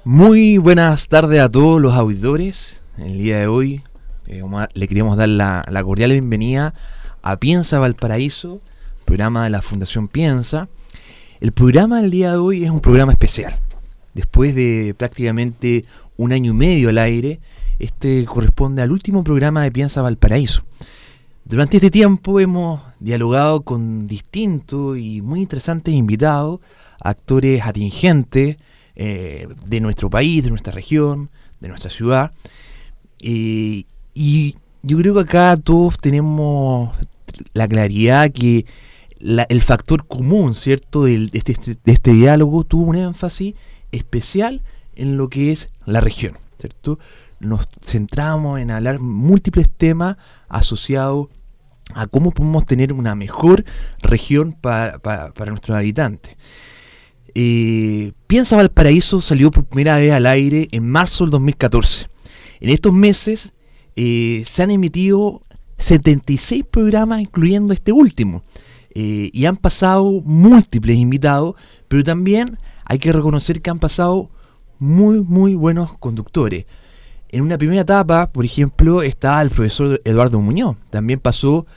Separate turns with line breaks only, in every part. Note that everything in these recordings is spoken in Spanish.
Muy buenas tardes a todos los auditores. El día de hoy le queríamos dar la cordial bienvenida a Piensa Valparaíso, programa de la Fundación Piensa. El programa del día de hoy es un programa especial. Después de prácticamente un año y medio al aire, este corresponde al último programa de Piensa Valparaíso. Durante este tiempo hemos dialogado con distintos y muy interesantes invitados, actores atingentes de nuestro país, de nuestra región, de nuestra ciudad. Y yo creo que acá todos tenemos la claridad que el factor común, ¿cierto?, de este diálogo tuvo un énfasis especial en lo que es la región, ¿cierto? Nos centramos en hablar múltiples temas asociados a cómo podemos tener una mejor región para nuestros habitantes. Piensa Valparaíso salió por primera vez al aire en marzo del 2014. En estos meses se han emitido 76 programas, incluyendo este último, y han pasado múltiples invitados, pero también hay que reconocer que han pasado muy buenos conductores. En una primera etapa, por ejemplo, estaba el profesor Eduardo Muñoz. También pasó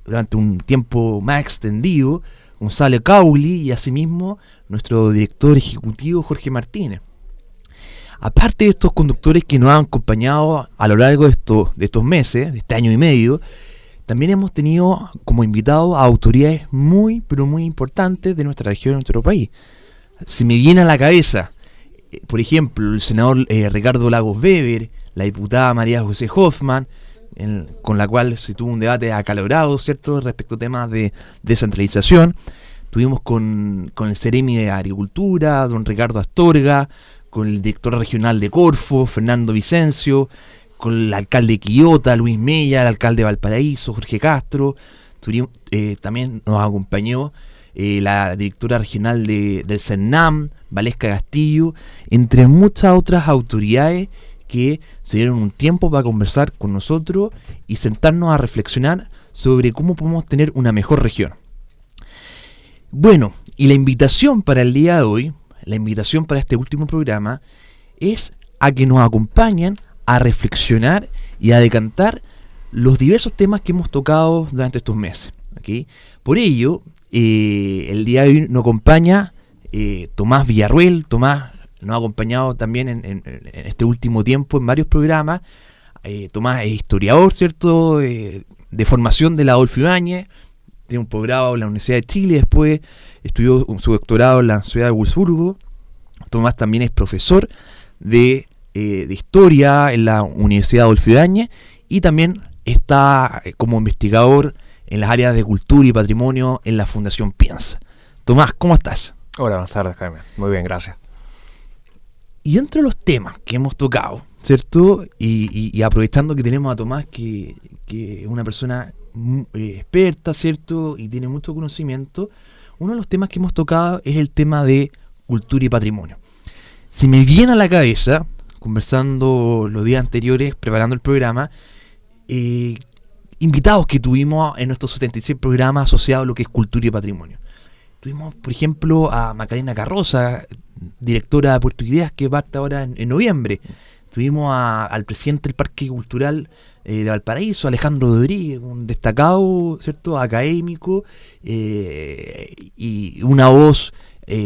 durante un tiempo más extendido Gonzalo Cauli y asimismo nuestro director ejecutivo Jorge Martínez. Aparte de estos conductores que nos han acompañado a lo largo de estos meses, de este año y medio, también hemos tenido como invitados a autoridades muy importantes de nuestra región, de nuestro país. Se me viene a la cabeza, por ejemplo, el senador Ricardo Lagos Weber, la diputada María José Hoffman, con la cual se tuvo un debate acalorado, ¿cierto?, respecto a temas de descentralización. Tuvimos con el Ceremi de Agricultura, don Ricardo Astorga, con el director regional de Corfo, Fernando Vicencio, con el alcalde de Quillota, Luis Mella, el alcalde de Valparaíso, Jorge Castro. También nos acompañó la directora regional del CERNAM, Valesca Castillo, entre muchas otras autoridades que se dieron un tiempo para conversar con nosotros y sentarnos a reflexionar sobre cómo podemos tener una mejor región. Bueno, y la invitación para el día de hoy, la invitación para este último programa, es a que nos acompañen a reflexionar y a decantar los diversos temas que hemos tocado durante estos meses, ¿okay? Por ello, el día de hoy nos acompaña Tomás Villarruel. Tomás nos ha acompañado también en este último tiempo en varios programas. Tomás es historiador, ¿cierto?, de formación de la Adolfo Ibáñez. Tiene un posgrado en la Universidad de Chile, después estudió su doctorado en la ciudad de Wurzburgo. Tomás también es profesor de historia en la Universidad de Adolfo Ibáñez y también está como investigador en las áreas de cultura y patrimonio en la Fundación Piensa. Tomás, ¿cómo estás?
Hola, buenas tardes, Jaime. Muy bien, gracias.
Y entre los temas que hemos tocado, ¿cierto? Y aprovechando que tenemos a Tomás, que es una persona experta, ¿cierto?, y tiene mucho conocimiento, uno de los temas que hemos tocado es el tema de cultura y patrimonio. Se me viene a la cabeza, conversando los días anteriores, preparando el programa, invitados que tuvimos en nuestros 76 programas asociados a lo que es cultura y patrimonio. Tuvimos, por ejemplo, a Macarena Carroza, directora de Puerto Ideas, que parte ahora en noviembre. Tuvimos al presidente del Parque Cultural de Valparaíso, Alejandro Rodríguez, un destacado, ¿cierto?, académico y una voz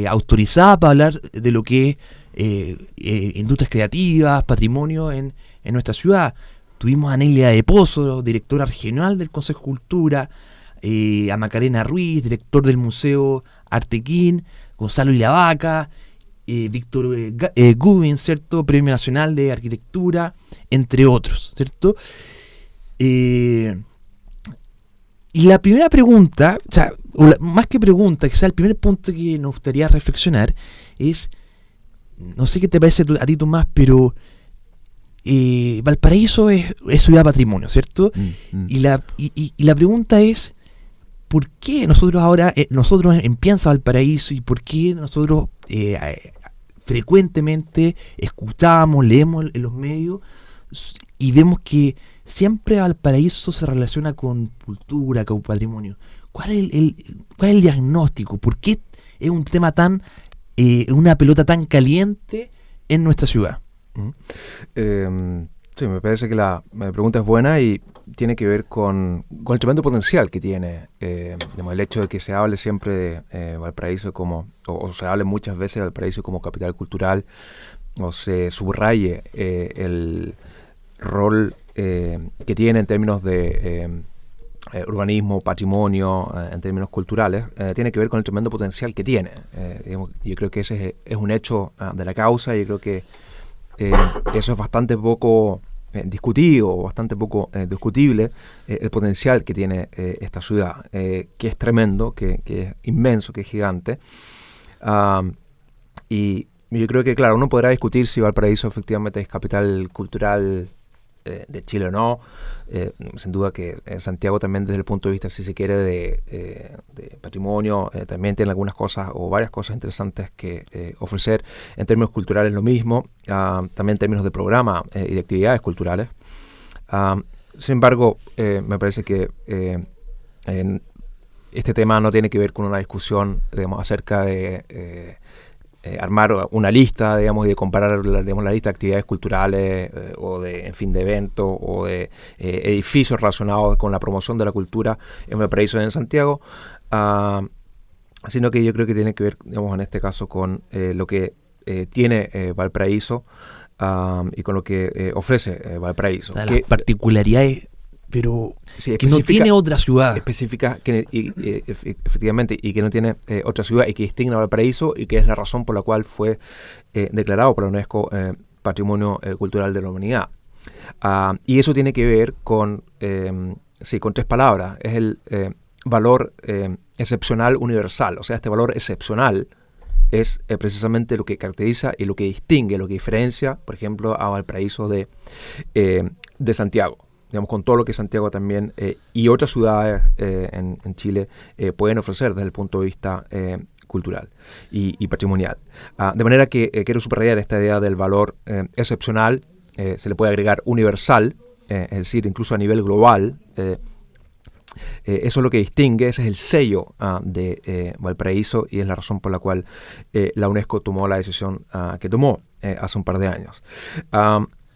autorizada para hablar de lo que es industrias creativas, patrimonio en nuestra ciudad. Tuvimos a Nelia de Pozo, directora regional del Consejo de Cultura, a Macarena Ruiz, director del Museo Artequín, Gonzalo Ilavaca, Víctor Gubin, ¿cierto?, Premio Nacional de Arquitectura, entre otros, ¿cierto? Y la primera pregunta, o sea, más que pregunta, quizás el primer punto que nos gustaría reflexionar es, no sé qué te parece a ti, Tomás, pero Valparaíso es ciudad patrimonio, ¿cierto? Y la pregunta es, ¿por qué nosotros ahora, nosotros en Piensa Valparaíso, y por qué nosotros frecuentemente escuchamos, leemos en los medios y vemos que siempre Valparaíso se relaciona con cultura, con patrimonio? ¿Cuál es el diagnóstico? ¿Por qué es un tema tan una pelota tan caliente en nuestra ciudad?
Sí, me parece que la pregunta es buena y tiene que ver con el tremendo potencial que tiene el hecho de que se hable siempre de Valparaíso como, o se hable muchas veces de Valparaíso como capital cultural, o se subraye el rol que tiene en términos de urbanismo, patrimonio, en términos culturales, tiene que ver con el tremendo potencial que tiene. Yo creo que ese es un hecho de la causa, y yo creo que eso es bastante poco discutido, bastante poco discutible, el potencial que tiene esta ciudad, que es tremendo, que es inmenso, que es gigante. Y yo creo que, claro, uno podrá discutir si Valparaíso efectivamente es capital cultural de Chile o no. Sin duda que Santiago también, desde el punto de vista, si se quiere, de patrimonio, también tiene algunas cosas o varias cosas interesantes que ofrecer. En términos culturales lo mismo, también en términos de programa y de actividades culturales. Sin embargo, me parece que este tema no tiene que ver con una discusión, digamos, acerca de armar una lista, digamos, y de comparar, digamos, la lista de actividades culturales o de, en fin, de eventos o de edificios relacionados con la promoción de la cultura en Valparaíso y en Santiago, sino que yo creo que tiene que ver, digamos, en este caso con lo que tiene Valparaíso y con lo que ofrece Valparaíso.
O sea, las particularidades, pero sí, que no tiene otra ciudad.
Específica, efectivamente, y que no tiene otra ciudad, y que distingue a Valparaíso, y que es la razón por la cual fue declarado por la UNESCO Patrimonio Cultural de la Humanidad. Y eso tiene que ver con tres palabras. Es el valor excepcional universal. O sea, este valor excepcional es precisamente lo que caracteriza y lo que distingue, lo que diferencia, por ejemplo, a Valparaíso de Santiago. Digamos, con todo lo que Santiago también y otras ciudades en Chile pueden ofrecer desde el punto de vista cultural y patrimonial. De manera que quiero subrayar esta idea del valor excepcional, se le puede agregar universal, es decir, incluso a nivel global. Eso es lo que distingue, ese es el sello de Valparaíso, y es la razón por la cual la UNESCO tomó la decisión que tomó hace un par de años.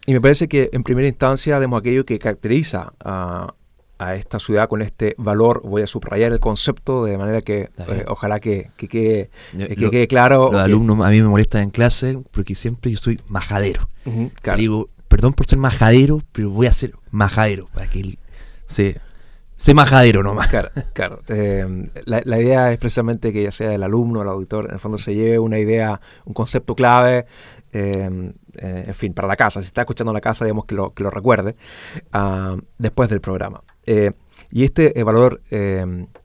Y me parece que en primera instancia, digamos, aquello que caracteriza a esta ciudad con este valor, voy a subrayar el concepto de manera que ojalá que quede claro.
Los alumnos a mí me molestan en clase porque siempre yo soy majadero.
Uh-huh, claro.
Digo, perdón por ser majadero, pero voy a ser majadero para que él sé majadero nomás.
Claro. La idea es precisamente que ya sea el alumno o el auditor, en el fondo se lleve una idea, un concepto clave, en fin, para la casa. Si está escuchando en la casa, digamos que lo recuerde después del programa. Y este valor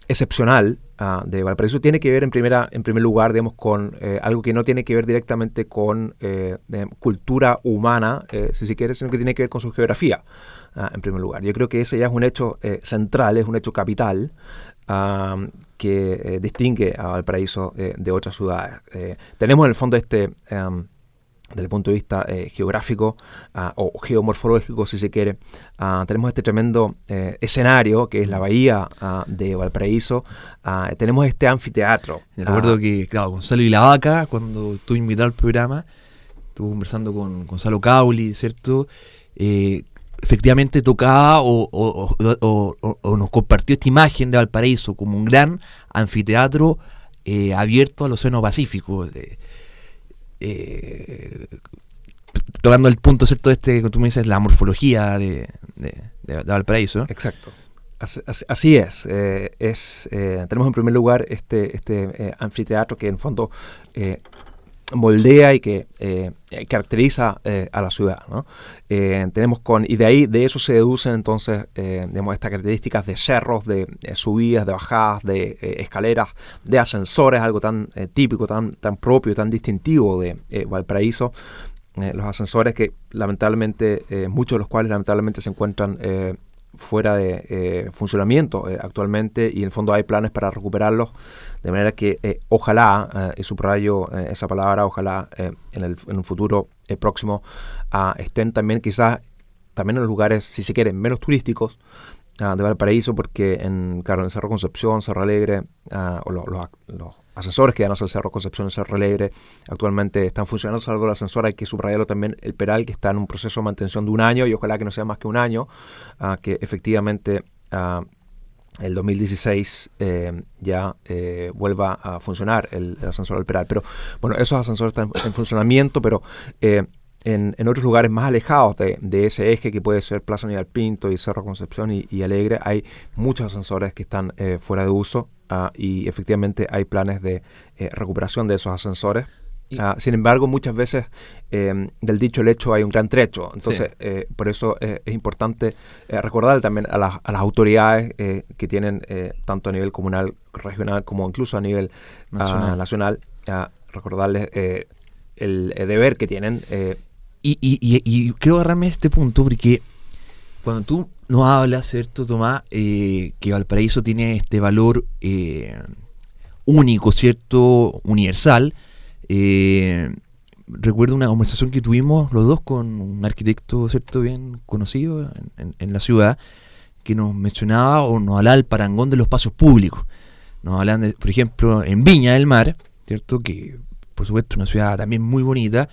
excepcional de Valparaíso tiene que ver en primer lugar, digamos, con algo que no tiene que ver directamente con cultura humana, si se quiere, sino que tiene que ver con su geografía, en primer lugar. Yo creo que ese ya es un hecho central, es un hecho capital, que distingue a Valparaíso de otras ciudades. Tenemos en el fondo desde el punto de vista geográfico o geomorfológico, si se quiere, tenemos este tremendo escenario que es la bahía de Valparaíso. Tenemos este anfiteatro.
Recuerdo que, claro, Gonzalo y la Vaca, cuando estuve invitado al programa, estuve conversando con Gonzalo Cauli, ¿cierto? Efectivamente tocaba o nos compartió esta imagen de Valparaíso como un gran anfiteatro abierto al Océano Pacífico. Tocando el punto, ¿cierto?, que tú me dices, la morfología de Valparaíso.
Exacto. Así es. Tenemos en primer lugar este anfiteatro que en fondo moldea y que caracteriza a la ciudad, ¿no? Tenemos y de eso se deducen entonces digamos, estas características de cerros, de subidas, de bajadas, de escaleras, de ascensores, algo tan típico, tan propio, tan distintivo de Valparaíso. Los ascensores que lamentablemente, muchos de los cuales lamentablemente se encuentran fuera de funcionamiento actualmente, y en el fondo hay planes para recuperarlos, de manera que ojalá, y subrayo esa palabra, ojalá en un futuro próximo estén también quizás también en los lugares, si se quieren, menos turísticos de Valparaíso, porque en Cerro Concepción, Cerro Alegre, o los ascensores que dan hacia el Cerro Concepción y el Cerro Alegre actualmente están funcionando, salvo el ascensor, hay que subrayarlo también, el Peral, que está en un proceso de mantención de 1 año, y ojalá que no sea más que 1 año, que efectivamente el 2016 ya vuelva a funcionar el ascensor del Peral. Pero bueno, esos ascensores están en funcionamiento, pero en otros lugares más alejados de ese eje, que puede ser Plaza Aníbal Pinto y Cerro Concepción y Alegre, hay muchos ascensores que están fuera de uso, y efectivamente hay planes de recuperación de esos ascensores. Sin embargo, muchas veces del dicho al hecho hay un gran trecho. Entonces, por eso es importante recordar también a las autoridades que tienen, tanto a nivel comunal, regional, como incluso a nivel nacional, recordarles el deber que tienen.
Y quiero agarrarme a este punto, porque cuando tú nos hablas, ¿cierto, Tomás? Que Valparaíso tiene este valor único, ¿cierto? Universal. Recuerdo una conversación que tuvimos los dos con un arquitecto, ¿cierto?, bien conocido en la ciudad, que nos mencionaba o nos hablaba del parangón de los espacios públicos. Nos hablaban de, por ejemplo, en Viña del Mar, ¿cierto?, que por supuesto es una ciudad también muy bonita,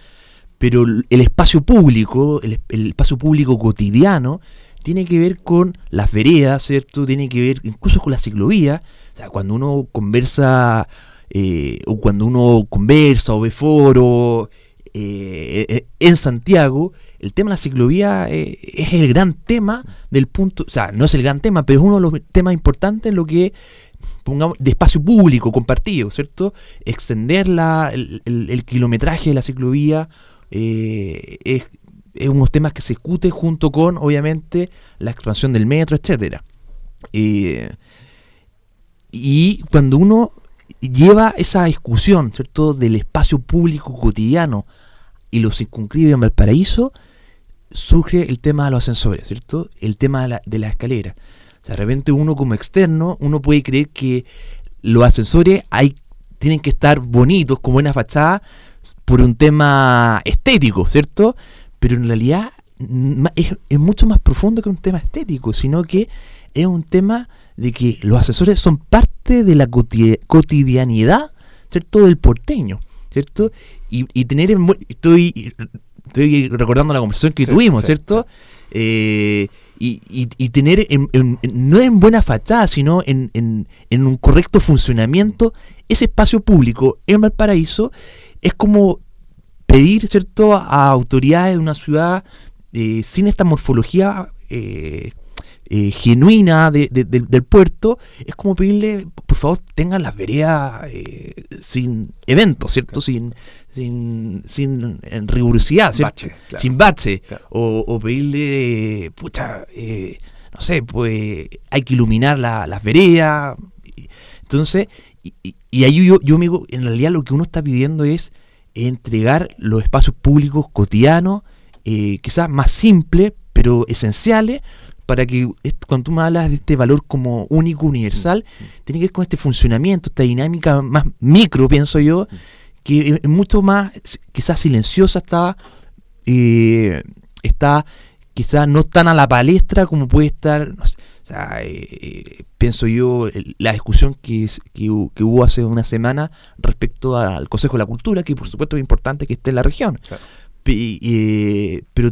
pero el espacio público, el espacio público cotidiano, tiene que ver con las veredas, ¿cierto? Tiene que ver incluso con la ciclovía. O sea, cuando uno conversa o ve foro en Santiago, el tema de la ciclovía es el gran tema del punto, o sea, no es el gran tema, pero es uno de los temas importantes en lo que, pongamos, de espacio público compartido, ¿cierto? Extender el kilometraje de la ciclovía es unos temas que se discute junto con, obviamente, la expansión del metro, etcétera. Y cuando uno lleva esa discusión, ¿cierto?, del espacio público cotidiano y lo circunscribe en Valparaíso, surge el tema de los ascensores, ¿cierto? El tema de la escalera. O sea, de repente uno como externo, uno puede creer que los ascensores tienen que estar bonitos, como una fachada, por un tema estético, ¿cierto? Pero en realidad es mucho más profundo que un tema estético, sino que es un tema de que los ascensores son parte de la cotidianidad, ¿cierto?, del porteño, ¿cierto? Y tener estoy recordando la conversación que tuvimos, ¿cierto? Y tener no en buena fachada, sino en un correcto funcionamiento ese espacio público en Valparaíso. Es como pedir, ¿cierto?, a autoridades de una ciudad sin esta morfología genuina del puerto, es como pedirle, por favor, tengan las veredas sin eventos, ¿cierto? Sin rigurosidad, ¿cierto?
Bache, claro.
Sin bache.
Claro.
O pedirle, no sé, pues hay que iluminar las veredas. Entonces, y ahí yo me digo, en realidad lo que uno está pidiendo es entregar los espacios públicos cotidianos, quizás más simples, pero esenciales, para que cuando tú me hablas de este valor como único, universal, tiene que ver con este funcionamiento, esta dinámica más micro, pienso yo, que es mucho más, quizás silenciosa, está quizás no tan a la palestra como puede estar, no sé, o sea, pienso yo, la discusión que hubo hace una semana respecto al Consejo de la Cultura, que por supuesto es importante que esté en la región, claro. Pero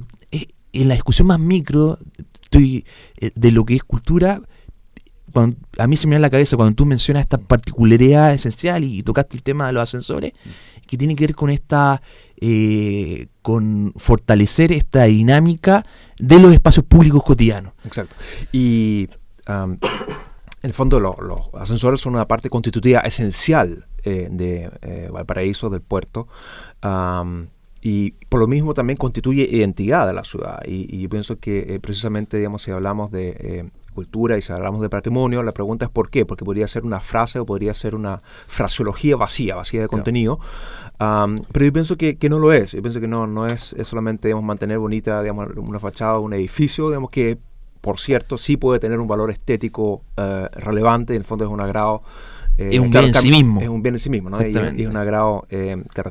en la discusión más micro de lo que es cultura, a mí se me da en la cabeza cuando tú mencionas esta particularidad esencial y tocaste el tema de los ascensores, que tiene que ver con con fortalecer esta dinámica de los espacios públicos cotidianos.
Exacto. Y en el fondo los ascensores son una parte constitutiva esencial de Valparaíso, del puerto, y por lo mismo también constituye identidad de la ciudad. Y yo pienso que precisamente, digamos, si hablamos de cultura y si hablamos de patrimonio, la pregunta es ¿por qué? Porque podría ser una frase o podría ser una fraseología vacía de contenido. Pero yo pienso que no lo es. Yo pienso que no es solamente, digamos, mantener bonita, digamos, una fachada o un edificio, digamos, que por cierto sí puede tener un valor estético relevante. En el fondo es un agrado.
Es un bien en sí mismo.
Es un bien en sí mismo, ¿no? Y es un agrado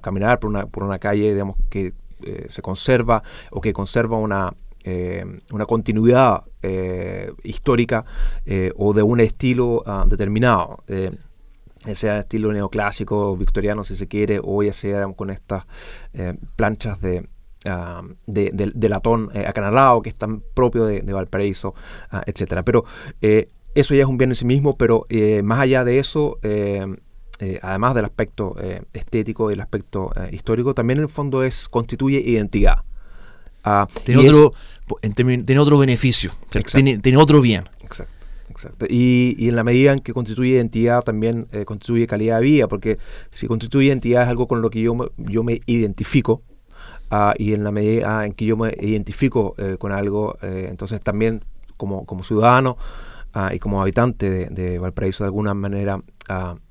caminar por una calle, digamos, que se conserva o que conserva una continuidad histórica o de un estilo determinado. sea de estilo neoclásico, victoriano si se quiere, o ya sea con estas planchas de latón acanalado que es tan propio de Valparaíso, etcétera. Pero eso ya es un bien en sí mismo, pero más allá de eso, además del aspecto estético y el aspecto histórico, también en el fondo constituye identidad.
Tiene otro beneficio, tiene otro bien.
Exacto. Y en la medida en que constituye identidad, también constituye calidad de vida, porque si constituye identidad es algo con lo que yo me identifico, y en la medida en que yo me identifico con algo, entonces también como ciudadano y como habitante de Valparaíso, de alguna manera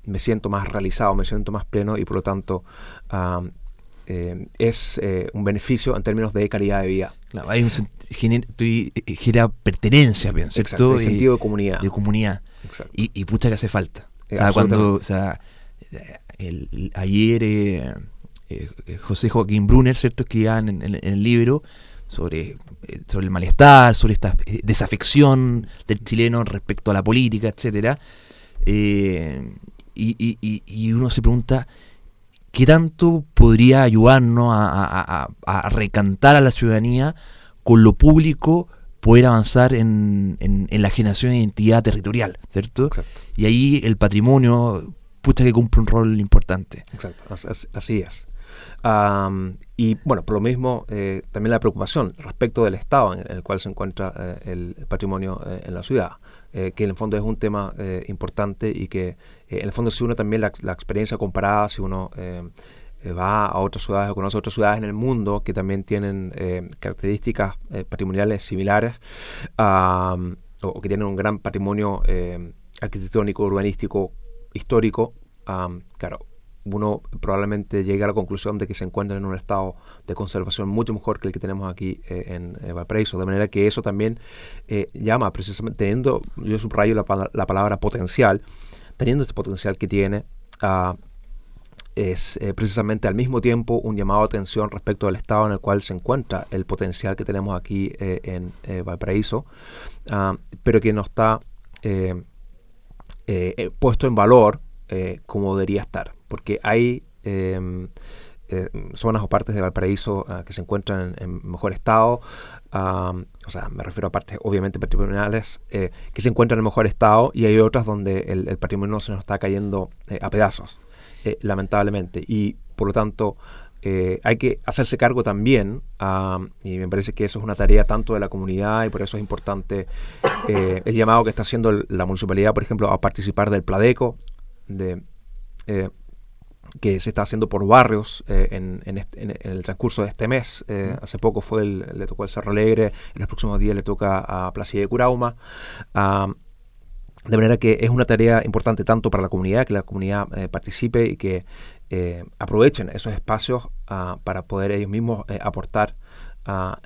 me siento más realizado, me siento más pleno, y por lo tanto es un beneficio en términos de calidad de vida.
Claro, hay genera pertenencia, ¿cierto?
Exacto, el sentido de comunidad.
De comunidad.
Exacto.
Y pucha que hace falta. Ayer José Joaquín Brunner, ¿cierto?, escribía en el libro sobre el malestar, sobre esta desafección del chileno respecto a la política, etcétera. Y uno se pregunta ¿qué tanto podría ayudarnos a recantar a la ciudadanía con lo público, poder avanzar en la generación de identidad territorial, ¿cierto?
Exacto.
Y ahí el patrimonio, pucha que cumple un rol importante.
Exacto, así es. Y bueno, por lo mismo, también la preocupación respecto del estado en el cual se encuentra el patrimonio en la ciudad, que en el fondo es un tema importante, y que en el fondo, si uno también la experiencia comparada, si uno va a otras ciudades o conoce otras ciudades en el mundo que también tienen características patrimoniales similares, o que tienen un gran patrimonio arquitectónico, urbanístico, histórico, claro, uno probablemente llegue a la conclusión de que se encuentran en un estado de conservación mucho mejor que el que tenemos aquí en Valparaíso, de manera que eso también llama precisamente, yo subrayo la palabra potencial, teniendo este potencial que tiene, es precisamente al mismo tiempo un llamado de atención respecto al estado en el cual se encuentra el potencial que tenemos aquí en Valparaíso, pero que no está puesto en valor como debería estar, porque hay zonas o partes de Valparaíso que se encuentran en mejor estado, o sea, me refiero a partes obviamente patrimoniales que se encuentran en mejor estado, y hay otras donde el patrimonio se nos está cayendo a pedazos, lamentablemente, y por lo tanto hay que hacerse cargo también, y me parece que eso es una tarea tanto de la comunidad, y por eso es importante el llamado que está haciendo la municipalidad, por ejemplo, a participar del Pladeco, que se está haciendo por barrios en el transcurso de este mes. Hace poco le tocó el Cerro Alegre, en los próximos días le toca a Plaza de Curauma, de manera que es una tarea importante tanto para la comunidad, que la comunidad participe y que aprovechen esos espacios para poder ellos mismos aportar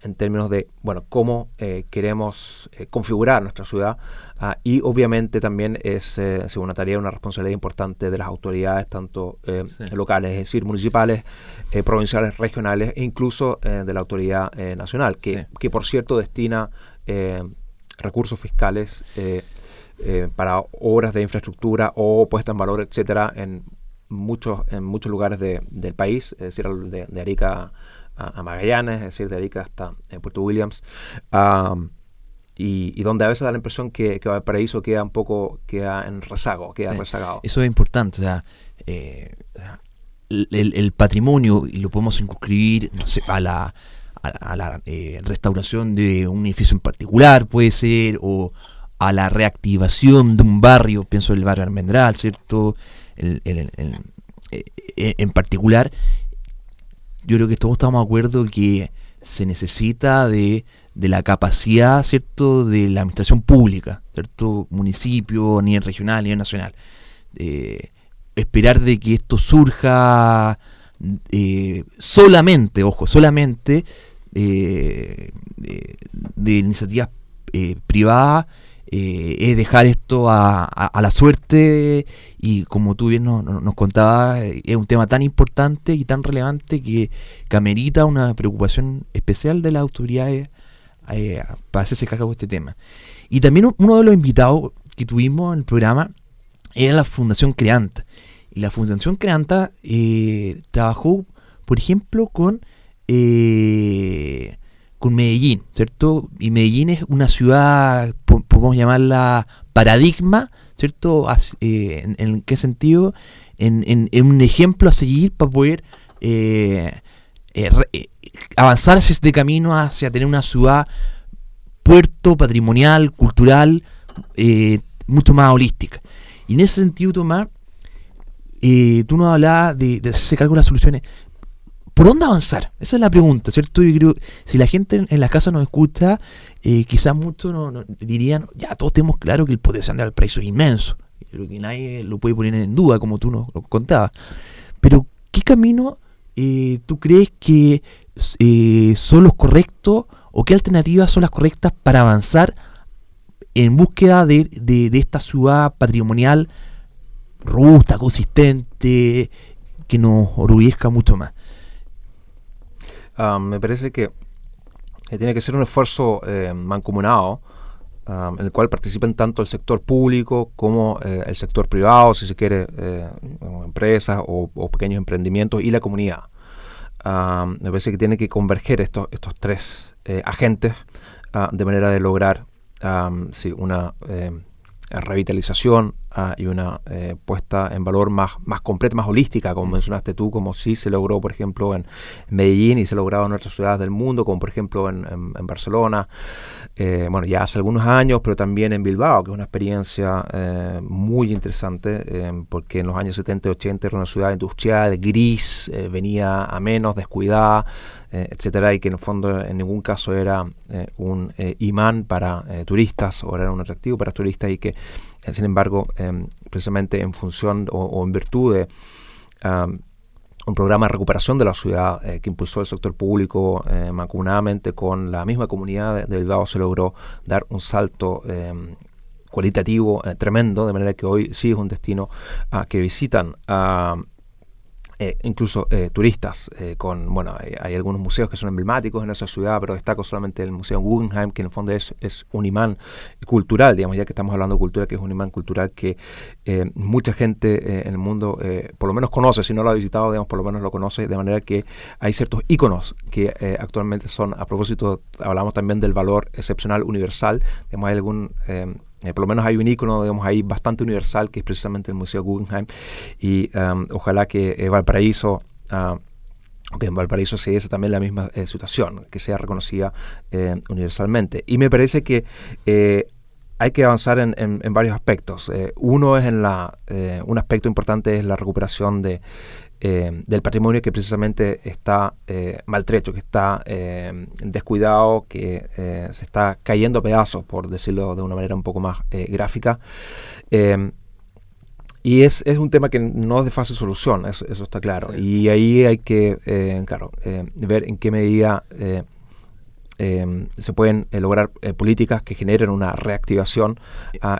en términos de cómo queremos configurar nuestra ciudad, y obviamente también es una tarea, una responsabilidad importante de las autoridades tanto locales, es decir, municipales, provinciales, regionales, e incluso de la autoridad nacional, que por cierto destina recursos fiscales para obras de infraestructura o puesta en valor, etcétera, en muchos lugares del país, es decir, de Arica a Magallanes, es decir, de Arica hasta Puerto Williams, y donde a veces da la impresión que Valparaíso queda en rezago, rezagado.
Eso es importante, o sea, el patrimonio, y lo podemos circunscribir, no sé, a la restauración de un edificio en particular, puede ser, o a la reactivación de un barrio, pienso en el barrio Almendral, ¿cierto? En particular, yo creo que todos estamos de acuerdo que se necesita de la capacidad, ¿cierto?, de la administración pública, ¿cierto?, municipio, a nivel regional, a nivel nacional. Esperar de que esto surja solamente de iniciativas privadas, es dejar esto a la suerte, y como tú bien nos contabas, es un tema tan importante y tan relevante que amerita una preocupación especial de las autoridades para hacerse cargo de este tema. Y también uno de los invitados que tuvimos en el programa era la Fundación Creanta. Y la Fundación Creanta trabajó, por ejemplo, con Medellín, ¿cierto? Y Medellín es una ciudad, podemos llamarla paradigma, ¿cierto? ¿En qué sentido? En un ejemplo a seguir para poder avanzar hacia este camino, hacia tener una ciudad puerto, patrimonial, cultural, mucho más holística. Y en ese sentido, Tomás, tú nos hablabas de hacerse cargo de las soluciones. ¿Por dónde avanzar? Esa es la pregunta, ¿cierto? Yo creo, si la gente en las casas nos escucha, quizás muchos no dirían, ya todos tenemos claro que el potencial de Valparaíso es inmenso. Creo que nadie lo puede poner en duda, como tú nos contabas. Pero, ¿qué camino tú crees que son los correctos o qué alternativas son las correctas para avanzar en búsqueda de esta ciudad patrimonial robusta, consistente, que nos orgullezca mucho más?
Me parece que tiene que ser un esfuerzo mancomunado, en el cual participen tanto el sector público como el sector privado, si se quiere, empresas o pequeños emprendimientos y la comunidad. Me parece que tienen que converger estos tres agentes de manera de lograr una revitalización y una puesta en valor más completa, más holística, como mencionaste tú, como sí se logró, por ejemplo, en Medellín y se ha logrado en otras ciudades del mundo, como por ejemplo en Barcelona, ya hace algunos años, pero también en Bilbao, que es una experiencia muy interesante, porque en los años 70 y 80 era una ciudad industrial, gris, venía a menos, descuidada, etcétera, y que en el fondo en ningún caso era un imán para turistas, o era un atractivo para turistas, y que sin embargo, precisamente en función o en virtud de un programa de recuperación de la ciudad que impulsó el sector público mancomunadamente con la misma comunidad de Bilbao, se logró dar un salto cualitativo tremendo, de manera que hoy sí es un destino que visitan incluso turistas, hay algunos museos que son emblemáticos en esa ciudad, pero destaco solamente el Museo Guggenheim, que en el fondo es un imán cultural, digamos, ya que estamos hablando de cultura, que es un imán cultural que mucha gente en el mundo por lo menos conoce, si no lo ha visitado, digamos, por lo menos lo conoce, de manera que hay ciertos íconos que actualmente son, a propósito, hablamos también del valor excepcional universal, digamos, hay algún... por lo menos hay un ícono, digamos, ahí bastante universal, que es precisamente el Museo Guggenheim, y ojalá que en Valparaíso se diese también la misma situación, que sea reconocida universalmente. Y me parece que hay que avanzar en varios aspectos. Uno es un aspecto importante es la recuperación del patrimonio que precisamente está maltrecho, que está descuidado, que se está cayendo a pedazos, por decirlo de una manera un poco más gráfica. Y es un tema que no es de fácil solución, eso está claro. Sí. Y ahí hay que, ver en qué medida se pueden lograr políticas que generen una reactivación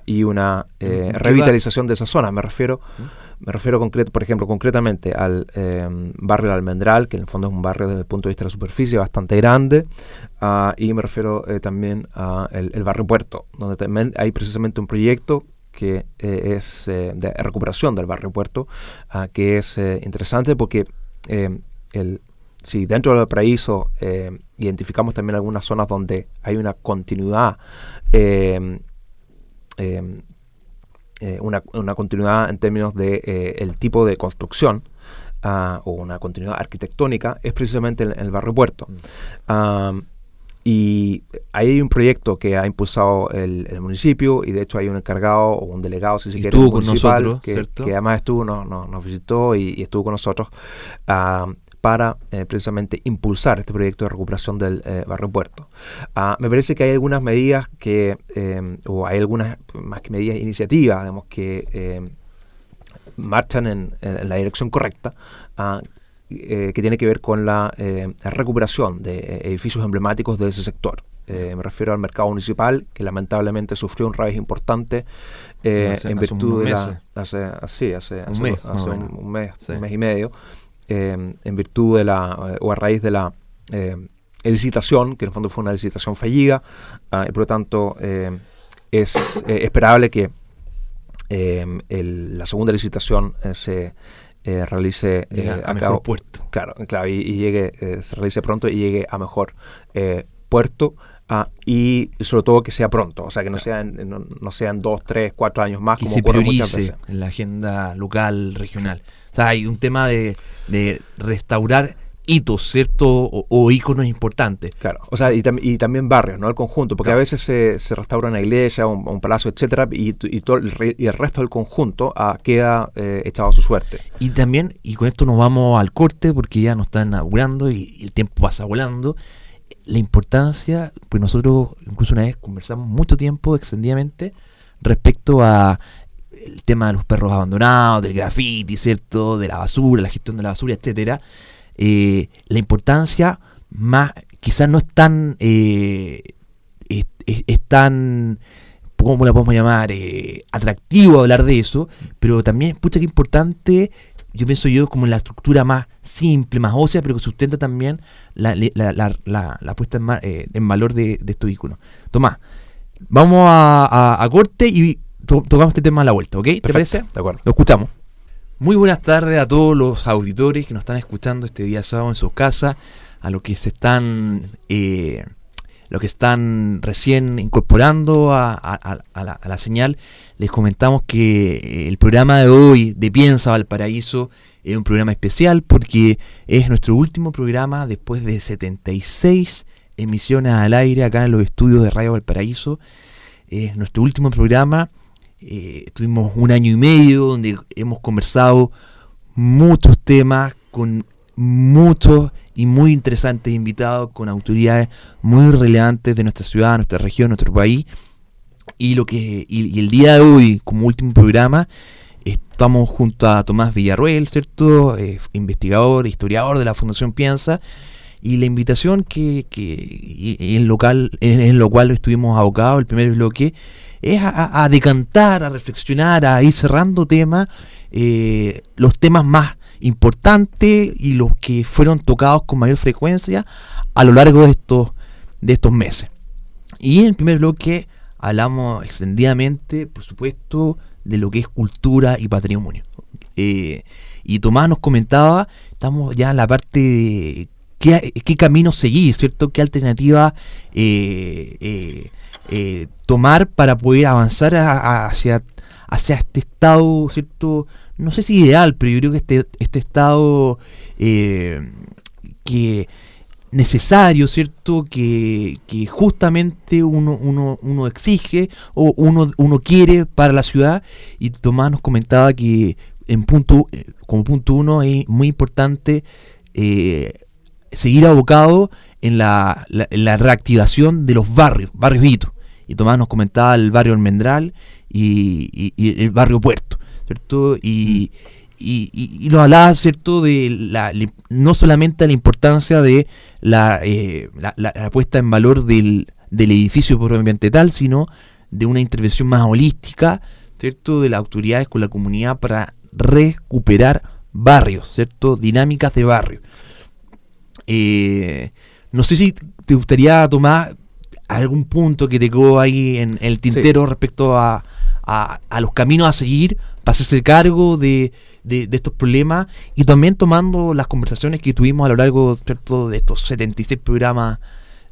y una revitalización de esa zona. Me refiero por ejemplo, concretamente al barrio del Almendral, que en el fondo es un barrio desde el punto de vista de la superficie bastante grande, y me refiero también al el barrio Puerto, donde también hay precisamente un proyecto que es de recuperación del barrio Puerto, que es interesante porque si dentro del Valparaíso identificamos también algunas zonas donde hay una continuidad, una continuidad en términos de el tipo de construcción, o una continuidad arquitectónica, es precisamente en el barrio Puerto. Y ahí hay un proyecto que ha impulsado el municipio, y de hecho hay un encargado o un delegado, si se quiere,
estuvo con nosotros,
que además nos visitó y estuvo con nosotros para precisamente impulsar este proyecto de recuperación del barrio Puerto. Me parece que hay algunas medidas o hay algunas más que medidas, iniciativas, digamos, que marchan en la dirección correcta, que tiene que ver con la recuperación de edificios emblemáticos de ese sector. Me refiero al mercado municipal, que lamentablemente sufrió un revés importante en virtud de un mes y medio, en virtud de o a raíz de la licitación, que en el fondo fue una licitación fallida, y por lo tanto es esperable que la segunda licitación se realice
a mejor puerto.
Claro, y llegue, se realice pronto y llegue a mejor puerto. Y sobre todo que sea pronto, o sea, que no sean 2, 3, 4 años más,
que
como
se
ocurre muchas
priorice
veces
en la agenda local, regional. O sea, hay un tema de restaurar hitos, ¿cierto? O íconos importantes.
Claro, o sea, y también barrios, ¿no? El conjunto, porque a veces se restaura una iglesia, un palacio, etcétera, y el resto del conjunto queda echado a su suerte.
Y también, y con esto nos vamos al corte, porque ya nos están apurando y el tiempo pasa volando. La importancia, pues nosotros incluso una vez conversamos mucho tiempo extendidamente respecto a el tema de los perros abandonados, del graffiti, ¿cierto? De la basura, la gestión de la basura, etcétera. La importancia más, quizás no es tan es tan, ¿cómo la podemos llamar? Atractivo hablar de eso, pero también, pucha, que importante. Yo pienso como en la estructura más simple, más ósea, pero que sustenta también la puesta en valor de estos íconos. Tomás, vamos a corte y tocamos este tema a la vuelta, ¿ok?
Perfecto,
¿Te parece?
De acuerdo.
Lo escuchamos. Muy buenas tardes a todos los auditores que nos están escuchando este día sábado en sus casas, a los que están recién incorporando a la señal. Les comentamos que el programa de hoy de Piensa Valparaíso es un programa especial porque es nuestro último programa después de 76 emisiones al aire acá en los estudios de Radio Valparaíso. Es nuestro último programa. Tuvimos 1 año y medio donde hemos conversado muchos temas con muchos y muy interesantes invitados, con autoridades muy relevantes de nuestra ciudad, nuestra región, nuestro país. Y el día de hoy, como último programa, estamos junto a Tomás Villarroel, ¿cierto? Investigador, historiador de la Fundación Piensa. Y la invitación en lo cual estuvimos abocados, el primer bloque, es a decantar, a reflexionar, a ir cerrando temas, los temas más importantes y los que fueron tocados con mayor frecuencia a lo largo de estos meses. Y en el primer bloque hablamos extendidamente, por supuesto, de lo que es cultura y patrimonio. Y Tomás nos comentaba, estamos ya en la parte de qué camino seguir, ¿cierto? ¿Qué alternativa tomar para poder avanzar hacia este estado, ¿cierto? No sé si ideal, pero yo creo que este estado que necesario, ¿cierto? Que justamente uno exige o uno quiere para la ciudad. Y Tomás nos comentaba que como punto 1 es muy importante seguir abocado en la reactivación de los barrios hitos. Y Tomás nos comentaba el barrio Almendral y el barrio Puerto, ¿cierto? Y nos hablaba, ¿cierto?, de no solamente la importancia de la puesta en valor del edificio propiamente tal, sino de una intervención más holística, ¿cierto?, de las autoridades con la comunidad para recuperar barrios, ¿cierto?, dinámicas de barrio. No sé si te gustaría tomar algún punto que te quedó ahí en el tintero, sí, respecto a los caminos a seguir para hacerse cargo de estos problemas, y también tomando las conversaciones que tuvimos a lo largo, ¿cierto?, de estos 76 programas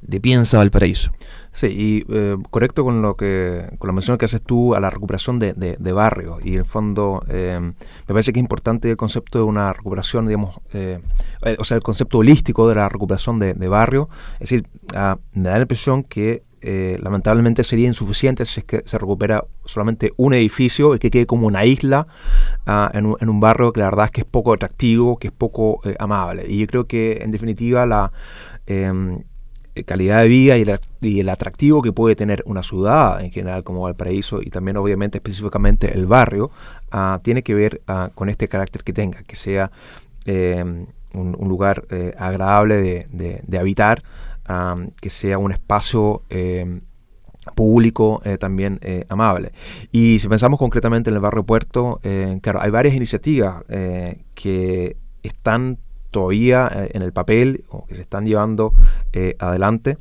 de Piensa Valparaíso.
Sí, y correcto con la mención que haces tú a la recuperación de barrios, y en el fondo me parece que es importante el concepto de una recuperación, digamos, o sea, el concepto holístico de la recuperación de barrios. Es decir, me da la impresión que lamentablemente sería insuficiente si es que se recupera solamente un edificio y que quede como una isla en un barrio que la verdad es que es poco atractivo, que es poco amable. Y yo creo que en definitiva la calidad de vida y el atractivo que puede tener una ciudad en general como Valparaíso, y también obviamente específicamente el barrio, tiene que ver con este carácter que tenga, que sea un lugar agradable de habitar, que sea un espacio público también amable. Y si pensamos concretamente en el barrio Puerto, claro, hay varias iniciativas que están todavía en el papel o que se están llevando adelante.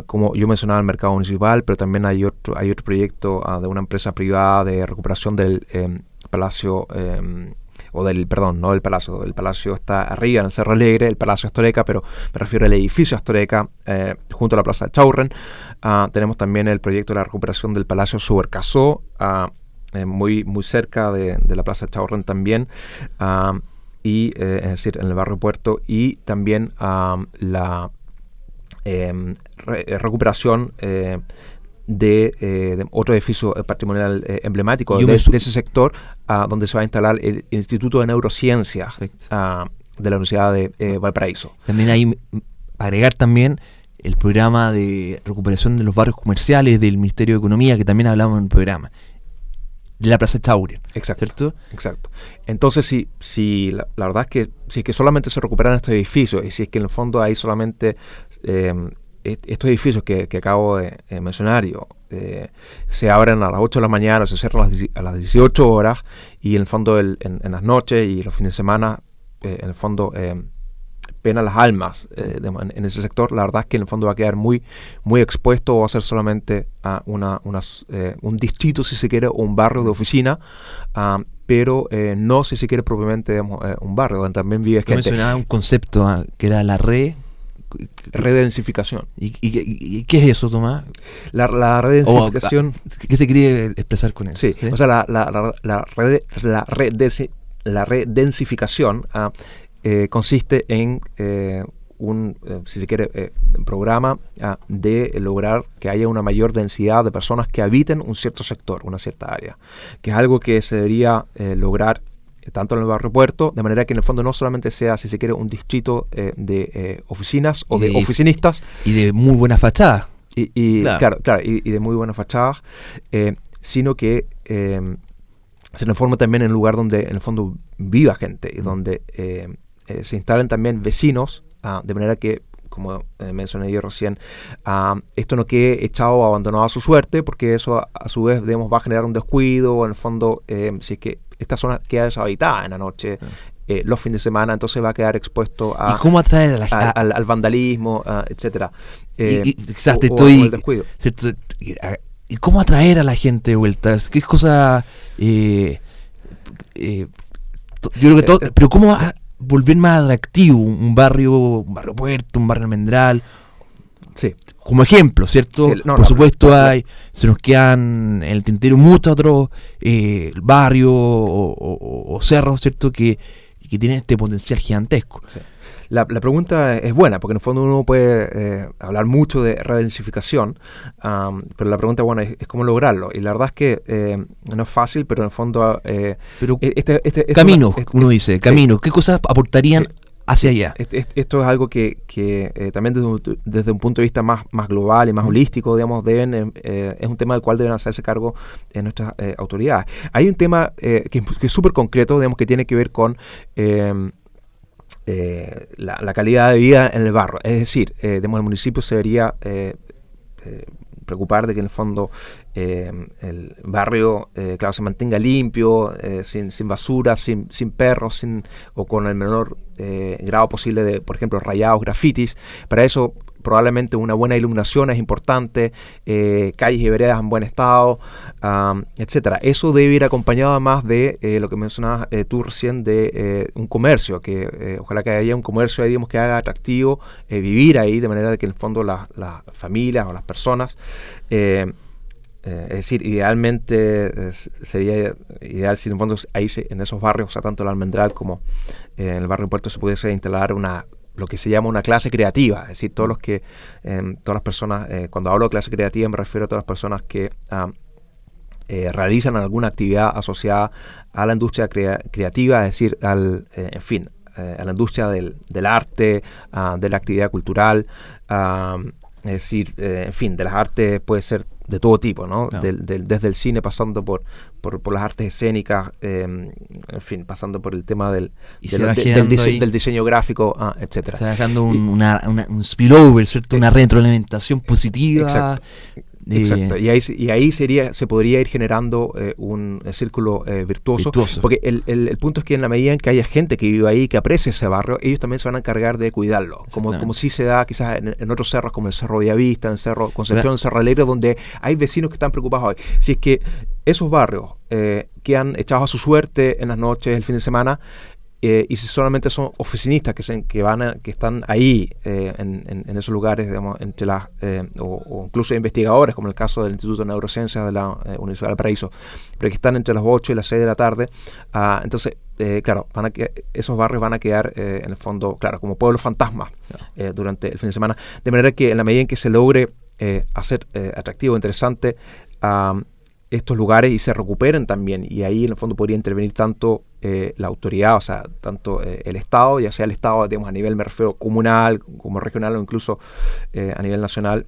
Como yo mencionaba, el mercado municipal, pero también hay otro proyecto de una empresa privada de recuperación del Palacio, no del Palacio. El Palacio está arriba en el Cerro Alegre, el Palacio Astoreca, pero me refiero al edificio Astoreca junto a la Plaza de Chaurren. Tenemos también el proyecto de la recuperación del Palacio Subercasó, muy cerca de la Plaza de Chaurren también, es decir, en el barrio Puerto, y también la recuperación de otro edificio patrimonial emblemático de ese sector, donde se va a instalar el Instituto de Neurociencias de la Universidad de Valparaíso.
También hay agregar también el programa de recuperación de los barrios comerciales del Ministerio de Economía, que también hablamos en el programa, de la Plaza Chaurren.
Exacto.
¿Cierto?
Exacto. Entonces, si la verdad es que si es que solamente se recuperan estos edificios, y si es que en el fondo hay solamente estos edificios que acabo de mencionar, se abren a las 8 de la mañana, se cierran a las 18 horas, y en el fondo en las noches y los fines de semana, en el fondo pena las almas en ese sector. La verdad es que en el fondo va a quedar muy expuesto, o va a ser solamente un distrito, si se quiere, o un barrio de oficina, pero no, si se quiere, propiamente un barrio donde también vive gente.
Mencionaba un concepto que era la
redensificación.
¿Y qué es eso, Tomás?
La redensificación.
¿Qué se quiere expresar con eso?
Sí, ¿sí? O sea, la redensificación consiste en si se quiere, un programa de lograr que haya una mayor densidad de personas que habiten un cierto sector, una cierta área, que es algo que se debería lograr tanto en el barrio Puerto, de manera que en el fondo no solamente sea, si se quiere, un distrito de oficinas o de oficinistas.
Y de muy buenas fachadas.
Claro, y de muy buenas fachadas, sino que se transforma también en un lugar donde en el fondo viva gente, y donde se instalen también vecinos, de manera que, como mencioné yo recién, esto no quede echado o abandonado a su suerte, porque eso a su vez, digamos, va a generar un descuido, o en el fondo, si es que esta zona queda deshabitada en la noche, los fines de semana, entonces va a quedar expuesto
¿Y cómo atraer a
al vandalismo, etcétera,
quizás
o el descuido.
¿Y cómo atraer a la gente de vuelta? ¿Qué cosa? Yo creo que todo, pero ¿cómo volver más atractivo un barrio Puerto, un barrio Almendral?
Sí.
Como ejemplo, ¿cierto? Sí, por supuesto, se nos quedan en el tintero muchos otros barrios o cerros, ¿cierto? Que tienen este potencial gigantesco. Sí.
La pregunta es buena, porque en el fondo uno puede hablar mucho de redensificación, pero la pregunta, bueno, es cómo lograrlo. Y la verdad es que no es fácil, pero en el fondo...
pero caminos, uno dice, caminos. Sí. ¿Qué cosas aportarían hacia allá?
Esto es algo que también desde un punto de vista más global y más holístico, digamos, es un tema del cual deben hacerse cargo nuestras autoridades. Hay un tema que es súper concreto, digamos, que tiene que ver con... la calidad de vida en el barrio. Es decir, el municipio se debería preocupar de que en el fondo el barrio claro, se mantenga limpio, sin basura, sin perros, o con el menor grado posible de, por ejemplo, rayados, grafitis. Para eso probablemente una buena iluminación es importante, calles y veredas en buen estado, etcétera. Eso debe ir acompañado además de lo que mencionabas tú recién, de un comercio, que ojalá que haya un comercio ahí, digamos, que haga atractivo vivir ahí, de manera que en el fondo las familias o las personas, es decir, idealmente sería ideal si en el fondo ahí en esos barrios, o sea, tanto el Almendral como en el barrio Puerto, se pudiese instalar lo que se llama una clase creativa, es decir, todas las personas, cuando hablo de clase creativa me refiero a todas las personas que realizan alguna actividad asociada a la industria creativa, es decir, a la industria del arte, de la actividad cultural, es decir, de las artes puede ser de todo tipo, ¿no? Claro. Desde el cine, pasando por las artes escénicas, pasando por el tema del diseño gráfico, etcétera.
Está dejando un spillover, ¿cierto? Una retroalimentación positiva.
Exacto. Exacto, y ahí se podría ir generando un círculo virtuoso, porque el punto es que en la medida en que haya gente que vive ahí, que aprecie ese barrio, ellos también se van a encargar de cuidarlo, como sí se da quizás en otros cerros como el Cerro Bellavista, en el Cerro Concepción, el Cerro Alegre, donde hay vecinos que están preocupados hoy. Si es que esos barrios quedan echados a su suerte en las noches, el fin de semana, y si solamente son oficinistas que están ahí en esos lugares, digamos, entre o incluso investigadores, como el caso del Instituto de Neurociencias de la Universidad de Valparaíso, pero que están entre las 8 y las 6 de la tarde, entonces, claro, esos barrios van a quedar, en el fondo, claro, como pueblos fantasmas durante el fin de semana, de manera que en la medida en que se logre hacer atractivo, interesante estos lugares y se recuperen también, y ahí en el fondo podría intervenir tanto la autoridad, o sea, tanto el Estado, ya sea el Estado, digamos, a nivel, me refiero, comunal, como regional o incluso a nivel nacional,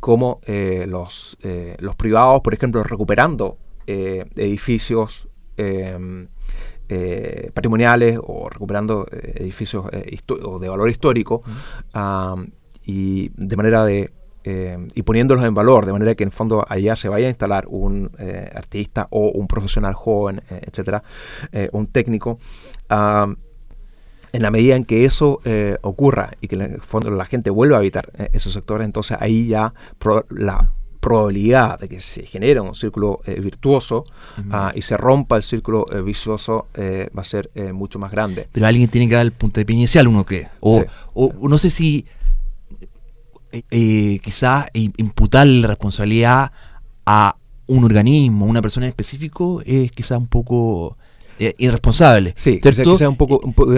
como los privados, por ejemplo, recuperando edificios patrimoniales o recuperando edificios o de valor histórico, y de manera y poniéndolos en valor, de manera que en el fondo allá se vaya a instalar un artista o un profesional joven, etcétera, un técnico. En la medida en que eso ocurra y que en el fondo la gente vuelva a habitar esos sectores, entonces ahí ya la probabilidad de que se genere un círculo virtuoso y se rompa el círculo vicioso va a ser mucho más grande.
Pero alguien tiene que dar el punto de pie inicial, uno cree. O no sé si quizás imputar la responsabilidad a un organismo, una persona en específico, es quizás un poco irresponsable.
Sí, quizás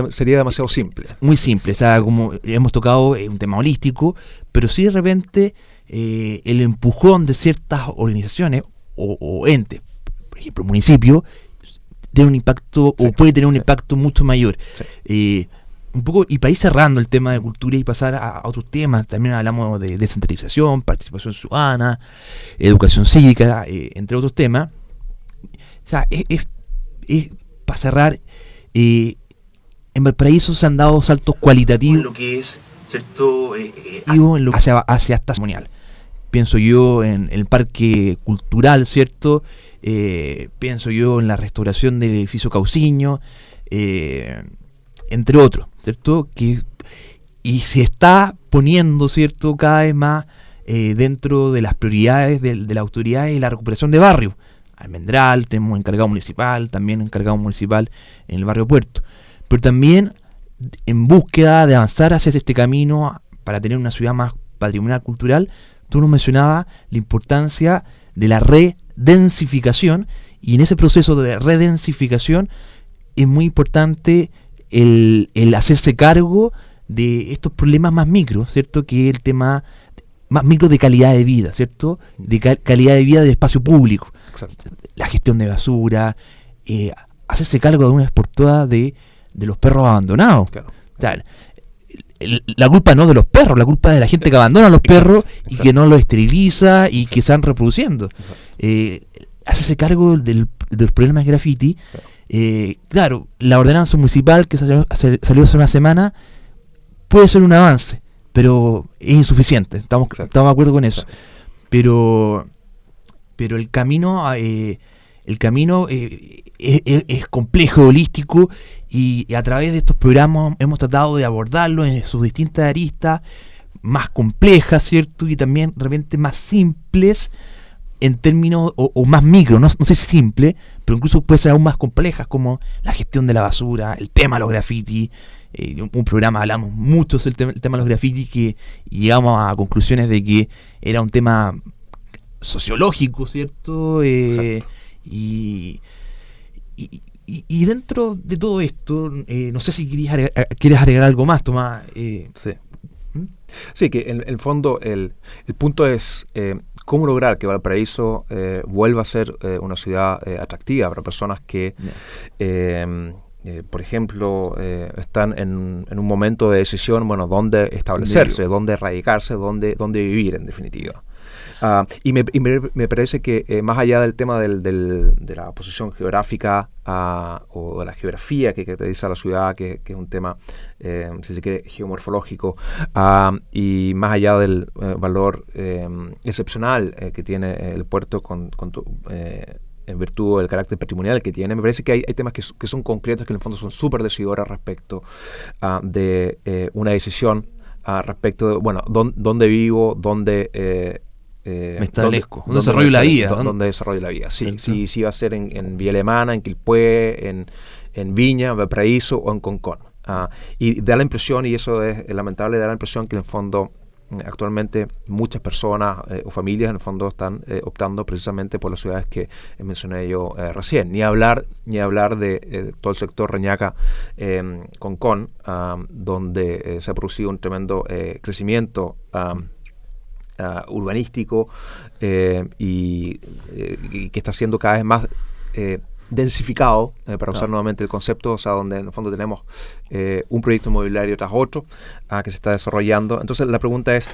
sería demasiado simple.
Muy simple, o sea, como hemos tocado, un tema holístico, pero sí de repente el empujón de ciertas organizaciones o entes, por ejemplo, el municipio, tiene un impacto, o puede tener un impacto mucho mayor. Sí. Un poco, y para ir cerrando el tema de cultura y pasar a otros temas, también hablamos de descentralización, participación ciudadana, educación cívica, entre otros temas. O sea, es para cerrar, en Valparaíso se han dado saltos cualitativos en lo que es, ¿cierto? Hacia hasta ceremonial. Pienso yo en el parque cultural, ¿cierto? Pienso yo en la restauración del edificio Cauciño, entre otros, ¿cierto? Y se está poniendo, ¿cierto?, cada vez más dentro de las prioridades de las autoridades la recuperación de barrios. Almendral, tenemos encargado municipal, también encargado municipal en el barrio Puerto. Pero también en búsqueda de avanzar hacia este camino para tener una ciudad más patrimonial cultural, tú nos mencionabas la importancia de la redensificación, y en ese proceso de redensificación es muy importante el hacerse cargo de estos problemas más micros, ¿cierto? Que es el tema más micro de calidad de vida, ¿cierto? De calidad de vida de espacio público.
Exacto.
La gestión de basura, hacerse cargo de una vez por todas de los perros abandonados. Claro. O sea, la culpa no de los perros, la culpa de la gente que abandona a los perros y que no los esteriliza y que se van reproduciendo. Hacerse cargo de los problemas de graffiti. Claro, la ordenanza municipal que salió hace una semana puede ser un avance, pero es insuficiente. Estamos de acuerdo con eso. Pero el camino es complejo, holístico, y a través de estos programas hemos tratado de abordarlo en sus distintas aristas más complejas, ¿cierto? Y también de repente más simples en términos, o más micro, no sé si simple, pero incluso puede ser aún más complejas, como la gestión de la basura, el tema de los grafitis. Un programa hablamos mucho del tema de los grafitis, que llegamos a conclusiones de que era un tema sociológico, ¿cierto? Y dentro de todo esto, no sé si quieres agregar algo más, Tomás.
Sí, que en el fondo el punto es cómo lograr que Valparaíso vuelva a ser una ciudad atractiva para personas que, por ejemplo, están en un momento de decisión, bueno, dónde establecerse, dónde radicarse, dónde vivir, en definitiva. Me parece que más allá del tema de la posición geográfica o de la geografía que caracteriza a la ciudad, que es un tema, si se quiere, geomorfológico, y más allá del valor excepcional que tiene el puerto en virtud del carácter patrimonial que tiene, me parece que hay temas que son concretos, que en el fondo son súper decidores respecto de una decisión respecto de, bueno, dónde vivo, dónde
me establezco, ¿dónde desarrollo la vida?
¿Dónde desarrollo la vida? Sí, sí va a ser en Villa Alemana, en Quilpué, en Viña, Valparaíso o en Concón. Y da la impresión, y eso es lamentable, da la impresión que en el fondo actualmente muchas personas o familias en el fondo están optando precisamente por las ciudades que mencioné yo recién. Ni hablar de todo el sector Reñaca, Concón, donde se ha producido un tremendo crecimiento urbanístico y que está siendo cada vez más densificado, para usar nuevamente el concepto, o sea, donde en el fondo tenemos un proyecto inmobiliario tras otro que se está desarrollando. Entonces la pregunta es,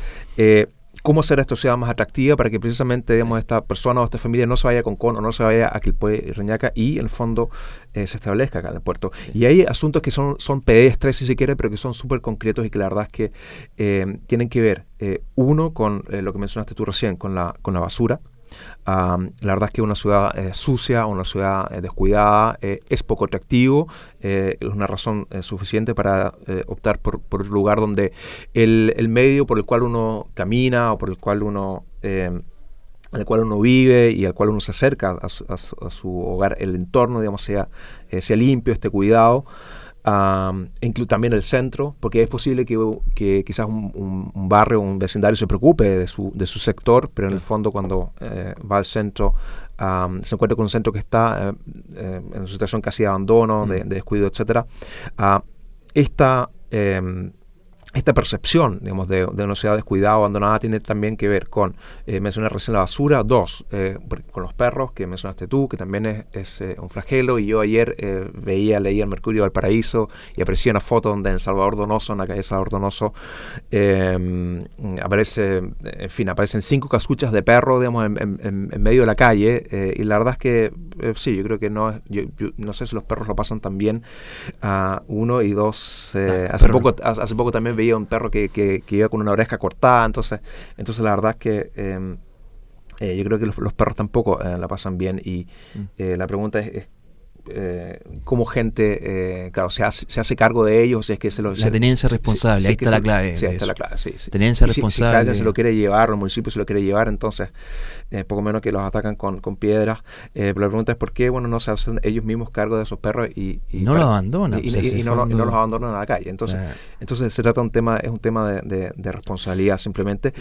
¿cómo hacer esta ciudad más atractiva para que precisamente, digamos, esta persona o esta familia no se vaya a Concón o no se vaya a Quilpué y Reñaca y en el fondo se establezca acá en el puerto? Y hay asuntos que son pedestres, si se quiere, pero que son súper concretos y que la verdad es que tienen que ver, uno, con lo que mencionaste tú recién, con la basura. La verdad es que una ciudad sucia, una ciudad descuidada, es poco atractivo, es una razón suficiente para optar por un lugar donde el medio por el cual uno camina o por el cual uno en el cual uno vive y al cual uno se acerca a su hogar, el entorno, digamos, sea limpio, esté cuidado. También el centro, porque es posible que quizás un barrio o un vecindario se preocupe de su sector, pero en el fondo cuando va al centro se encuentra con un centro que está en una situación casi de abandono, de descuido, etcétera. Esta percepción, digamos, de una ciudad descuidada o abandonada tiene también que ver con, mencioné recién la basura, con los perros, que mencionaste tú, que también es un flagelo, y yo ayer leía el Mercurio Valparaíso y aparecía una foto donde en Salvador Donoso, en la calle Salvador Donoso, aparecen 5 casuchas de perro, digamos, en medio de la calle, y la verdad es que sí, yo creo que yo no sé si los perros lo pasan tan bien, uno, y dos, hace poco también veía un perro que iba con una oreja cortada, entonces la verdad es que yo creo que los perros tampoco la pasan bien, y la pregunta es cómo gente, claro, se hace cargo de ellos, si es que
la tenencia responsable, ahí está la clave.
Sí, ahí está la clave, sí.
Tenencia responsable.
Si alguien se lo quiere llevar, o el municipio se lo quiere llevar, entonces poco menos que los atacan con piedras. Pero la pregunta es por qué, bueno, no se hacen ellos mismos cargo de esos perros y
no los abandonan.
Y no los abandonan a la calle. Entonces se trata es un tema de responsabilidad simplemente.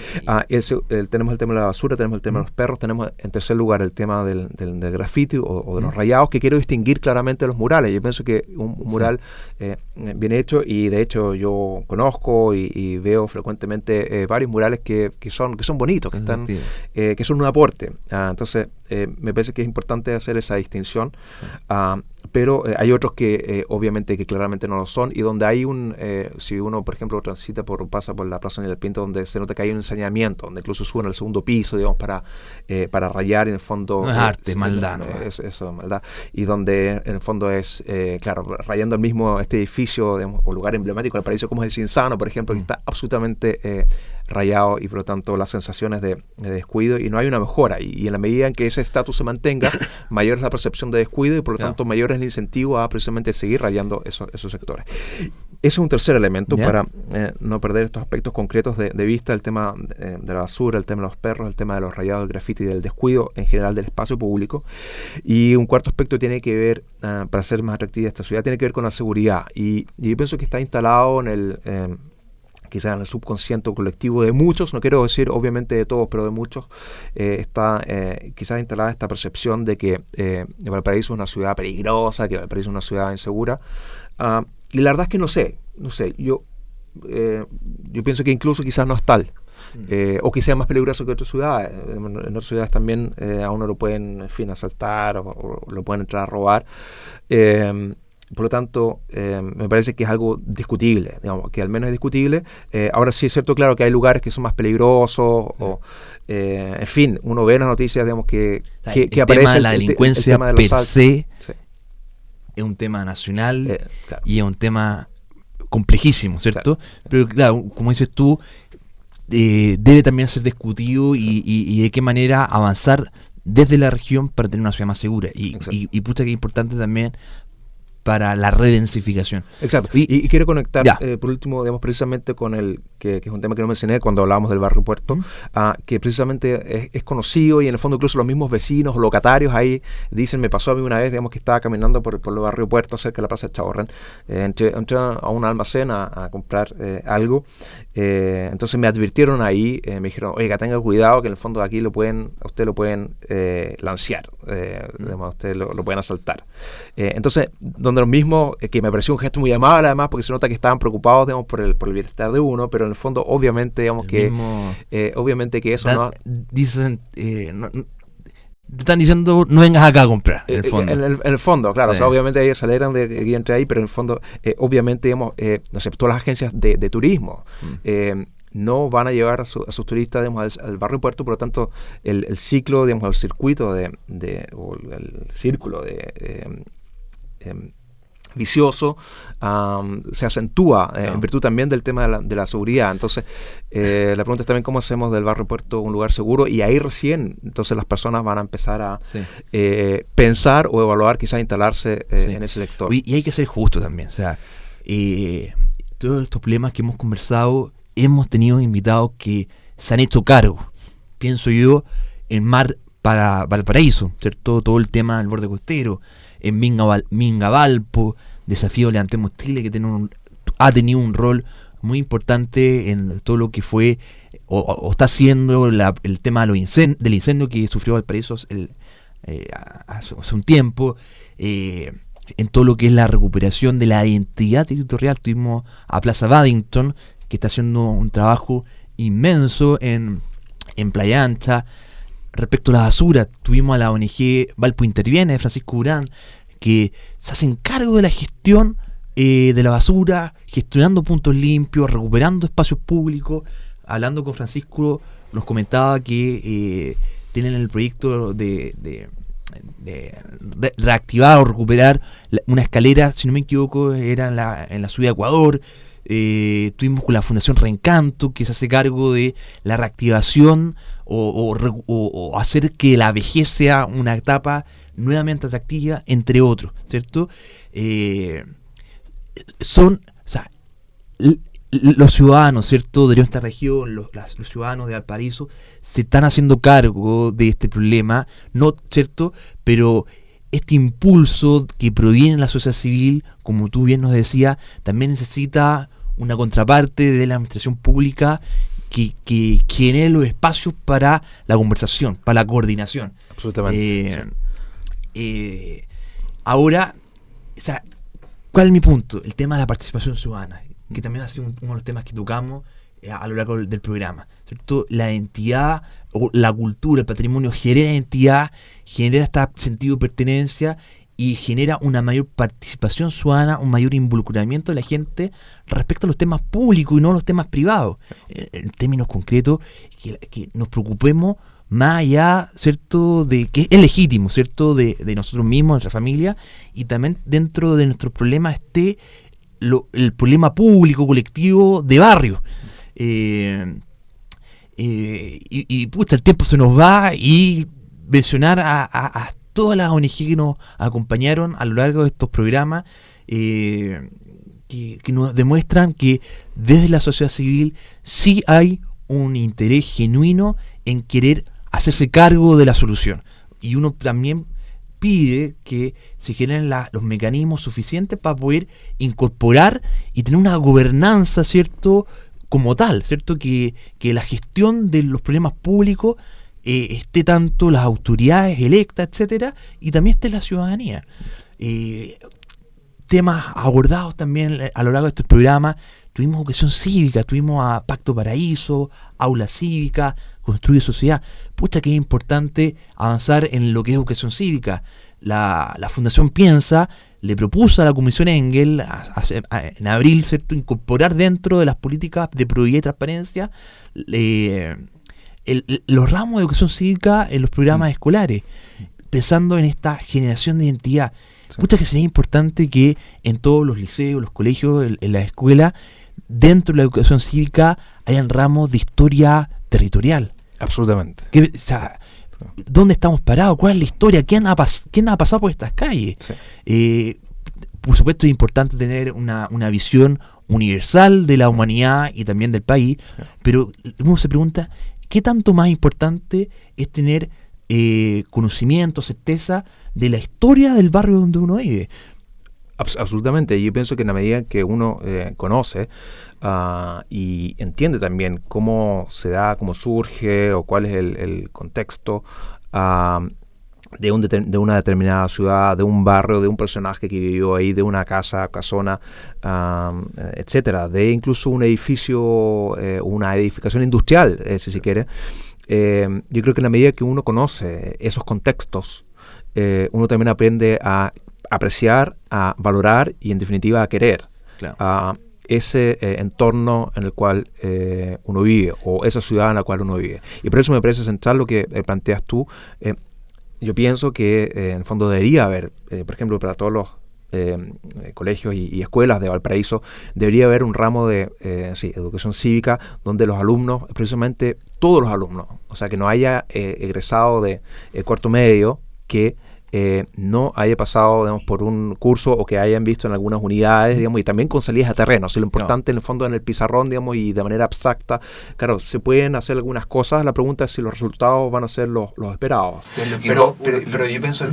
Tenemos el tema de la basura, tenemos el tema de los perros, tenemos en tercer lugar el tema del graffiti o de los rayados, que quiero distinguir claramente los murales. Yo pienso que un mural bien hecho, y de hecho yo conozco y veo frecuentemente varios murales que son bonitos, que son un aporte. Entonces me parece que es importante hacer esa distinción. Pero hay otros que obviamente que claramente no lo son, y donde hay si uno por ejemplo pasa por la Plaza Daniel Pinto, donde se nota que hay un ensañamiento, donde incluso suben al segundo piso, digamos, para rayar, en el fondo
no es arte, maldad, ¿no?
Eso es maldad, y donde en el fondo es claro, rayando el mismo este edificio, digamos, o lugar emblemático del Paraíso, como es el Cinzano, por ejemplo, que está absolutamente rayado, y por lo tanto las sensaciones de descuido, y no hay una mejora, y en la medida en que ese estatus se mantenga, mayor es la percepción de descuido, y por lo tanto mayor es el incentivo a precisamente seguir rayando esos sectores. Ese es un tercer elemento para no perder estos aspectos concretos de vista, el tema de la basura, el tema de los perros, el tema de los rayados, del grafiti y del descuido en general del espacio público. Y un cuarto aspecto tiene que ver, para ser más atractiva esta ciudad, tiene que ver con la seguridad, y yo pienso que está instalado quizás en el subconsciente colectivo de muchos, no quiero decir obviamente de todos, pero de muchos, está quizás instalada esta percepción de que Valparaíso es una ciudad peligrosa, que Valparaíso es una ciudad insegura, y la verdad es que no sé, yo pienso que incluso quizás no es tal, o que sea más peligroso que otras ciudades. En otras ciudades también a uno lo pueden, asaltar, o lo pueden entrar a robar. por lo tanto, me parece que es algo discutible, digamos, que al menos es discutible. Ahora sí es cierto, claro, que hay lugares que son más peligrosos, en fin, uno ve en las noticias, digamos, que
el
aparece
tema de la delincuencia
el tema de
per
los asaltos.
se
Sí.
es un tema nacional
Claro.
y es un tema complejísimo, ¿cierto?
Claro.
Pero claro, como dices tú, debe también ser discutido y de qué manera avanzar desde la región para tener una ciudad más segura. Y pucha que es importante también para la redensificación.
Exacto.
Y-
Y quiero conectar,
Ya.
por último, digamos, precisamente con que es un tema que no mencioné cuando hablábamos del barrio Puerto, que precisamente es conocido y en el fondo incluso los mismos vecinos o locatarios ahí dicen, me pasó a mí una vez, digamos, que estaba caminando por el barrio Puerto, cerca de la Plaza de Chaborren, entré a un almacén a comprar algo, entonces me advirtieron ahí, me dijeron, oiga, tenga cuidado que en el fondo aquí a usted lo pueden lancear, digamos, a usted lo pueden asaltar. Entonces, donde los mismos, que me pareció un gesto muy amable además, porque se nota que estaban preocupados, digamos, por el bienestar de uno, pero en el fondo, obviamente, digamos, obviamente que eso no...
Dicen, te están diciendo, no vengas acá a comprar, en el fondo.
En el fondo, claro,
Sí.
o sea, obviamente ellos se alegran de que yo entre ahí, pero en el fondo, obviamente, digamos, no sé, todas las agencias de turismo no van a llevar a sus turistas, digamos, al barrio Puerto, por lo tanto, el ciclo, digamos, el circuito o el círculo vicioso se acentúa en virtud también del tema de la seguridad. Entonces, la pregunta es también cómo hacemos del barrio Puerto un lugar seguro, y ahí recién entonces las personas van a empezar a pensar o evaluar quizás instalarse en ese sector.
Y hay que ser justo también, o sea, todos estos problemas que hemos conversado, hemos tenido invitados que se han hecho cargo, pienso yo, en Mar para Valparaíso, ¿cierto? Todo el tema del borde costero, en Minga Valpo, Desafío Levantemos Chile, que ha tenido un rol muy importante en todo lo que fue o está haciendo el tema del incendio que sufrió Valparaíso hace un tiempo, en todo lo que es la recuperación de la identidad territorial. Tuvimos a Plaza Baddington, que está haciendo un trabajo inmenso en Playa Ancha. Respecto a la basura, tuvimos a la ONG Valpo Interviene, de Francisco Urán, que se hacen cargo de la gestión de la basura, gestionando puntos limpios, recuperando espacios públicos. Hablando con Francisco, nos comentaba que tienen el proyecto de reactivar o recuperar una escalera, si no me equivoco, era en la ciudad de Ecuador. Tuvimos con la Fundación Reencanto, que se hace cargo de la reactivación o hacer que la vejez sea una etapa nuevamente atractiva, entre otros, ¿cierto? Los ciudadanos, ¿cierto?, de esta región, los ciudadanos de Valparaíso, se están haciendo cargo de este problema, ¿no?, ¿cierto? Pero este impulso que proviene de la sociedad civil, como tú bien nos decías, también necesita una contraparte de la administración pública que genere los espacios para la conversación, para la coordinación.
Absolutamente.
Ahora, o sea, ¿cuál es mi punto? El tema de la participación ciudadana, que también ha sido uno de los temas que tocamos a lo largo del programa, ¿cierto? La identidad o la cultura, el patrimonio genera identidad, genera este sentido de pertenencia y genera una mayor participación ciudadana, un mayor involucramiento de la gente respecto a los temas públicos y no a los temas privados. En términos concretos, que nos preocupemos más allá, ¿cierto?, de que es legítimo, ¿cierto?, de nosotros mismos, nuestra familia, y también dentro de nuestros problemas esté el problema público, colectivo, de barrio. Pucha, el tiempo se nos va, y mencionar a todas las ONG que nos acompañaron a lo largo de estos programas, que nos demuestran que desde la sociedad civil sí hay un interés genuino en querer hacerse cargo de la solución, y uno también pide que se generen los mecanismos suficientes para poder incorporar y tener una gobernanza, ¿cierto?, como tal, ¿cierto?, que la gestión de los problemas públicos esté tanto las autoridades electas, etcétera, y también esté la ciudadanía. Temas abordados también a lo largo de este programa. Tuvimos educación cívica, tuvimos a Pacto Paraíso, Aula Cívica, Construye Sociedad. Pucha, que es importante avanzar en lo que es educación cívica. La Fundación Piensa le propuso a la Comisión Engel en abril, ¿cierto?, incorporar dentro de las políticas de probidad y transparencia los ramos de educación cívica en los programas escolares, pensando en esta generación de identidad.
Sí.
Pucha, que sería importante que en todos los liceos, los colegios, en la escuela, dentro de la educación cívica, hayan ramos de historia territorial.
Absolutamente.
O sea, ¿dónde estamos parados? ¿Cuál es la historia? ¿Quién ha pasado por estas calles?
Sí.
Por supuesto es importante tener una visión universal de la humanidad y también del país,
Sí.
pero uno se pregunta, ¿qué tanto más importante es tener conocimiento, certeza de la historia del barrio donde uno vive?
Absolutamente. Yo pienso que en la medida que uno conoce y entiende también cómo se da, cómo surge o cuál es el contexto de una determinada ciudad, de un barrio, de un personaje que vivió ahí, de una casa, casona, etcétera, de incluso un edificio, una edificación industrial, si se quiere. Yo creo que en la medida que uno conoce esos contextos, uno también aprende a apreciar, a valorar y en definitiva a querer ese entorno en el cual uno vive o esa ciudad en la cual uno vive. Y por eso me parece central lo que planteas tú. Yo pienso que en el fondo debería haber, por ejemplo, para todos los colegios y escuelas de Valparaíso, debería haber un ramo de educación cívica donde los alumnos, precisamente todos los alumnos, o sea, que no haya egresado de cuarto medio que no haya pasado, digamos, por un curso o que hayan visto en algunas unidades, digamos, y también con salidas a terreno. O sea, lo importante en el fondo en el pizarrón, digamos, y de manera abstracta, claro, se pueden hacer algunas cosas. La pregunta es si los resultados van a ser los esperados.
Pero yo pienso,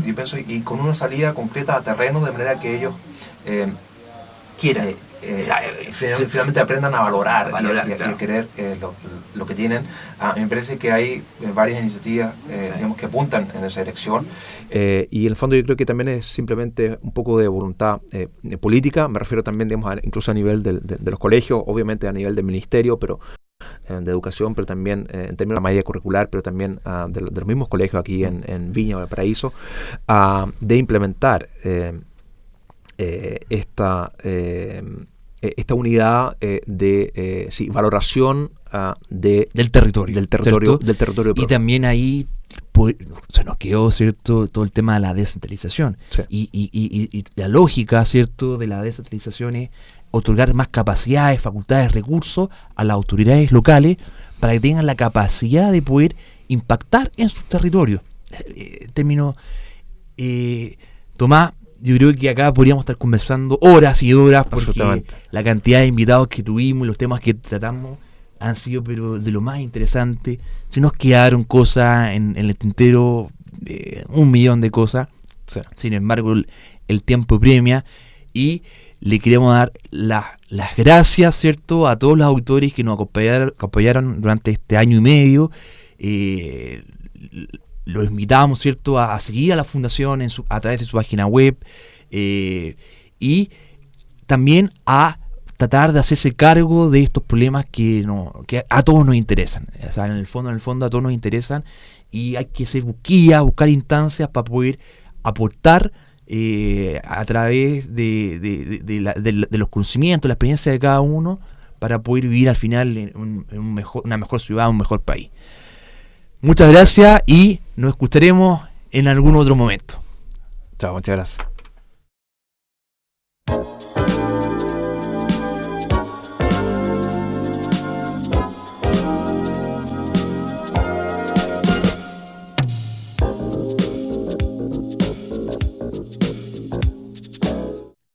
y con una salida completa a terreno, de manera que ellos quieran, finalmente aprendan a valorar y a querer lo que tienen. Me parece que hay varias iniciativas digamos, que apuntan en esa dirección.
Y en el fondo yo creo que también es simplemente un poco de voluntad política. Me refiero también, digamos, incluso a nivel de los colegios, obviamente a nivel del ministerio, pero de educación, pero también en términos de la malla curricular, pero también de los mismos colegios aquí en Viña, Valparaíso, de implementar esta unidad de valoración
del territorio.
Del territorio
y también ahí se nos quedó, ¿cierto?, todo el tema de la descentralización.
Sí.
Y la lógica, ¿cierto?, de la descentralización es otorgar más capacidades, facultades, recursos a las autoridades locales para que tengan la capacidad de poder impactar en sus territorios. Tomás, yo creo que acá podríamos estar conversando horas y horas porque la cantidad de invitados que tuvimos y los temas que tratamos han sido pero de lo más interesante. Se nos quedaron cosas en el tintero, 1.000.000 de cosas.
Sí.
Sin embargo, el tiempo premia y le queremos dar las gracias, ¿cierto?, a todos los auditores que nos acompañaron durante este año y medio. Los invitamos, ¿cierto?, a seguir a la Fundación a través de su página web y también a tratar de hacerse cargo de estos problemas que a todos nos interesan. O sea, en el fondo a todos nos interesan y hay que hacer buscar instancias para poder aportar a través de los conocimientos, la experiencia de cada uno para poder vivir al final en una mejor ciudad, un mejor país. Muchas gracias y nos escucharemos en algún otro momento.
Chao, muchas gracias.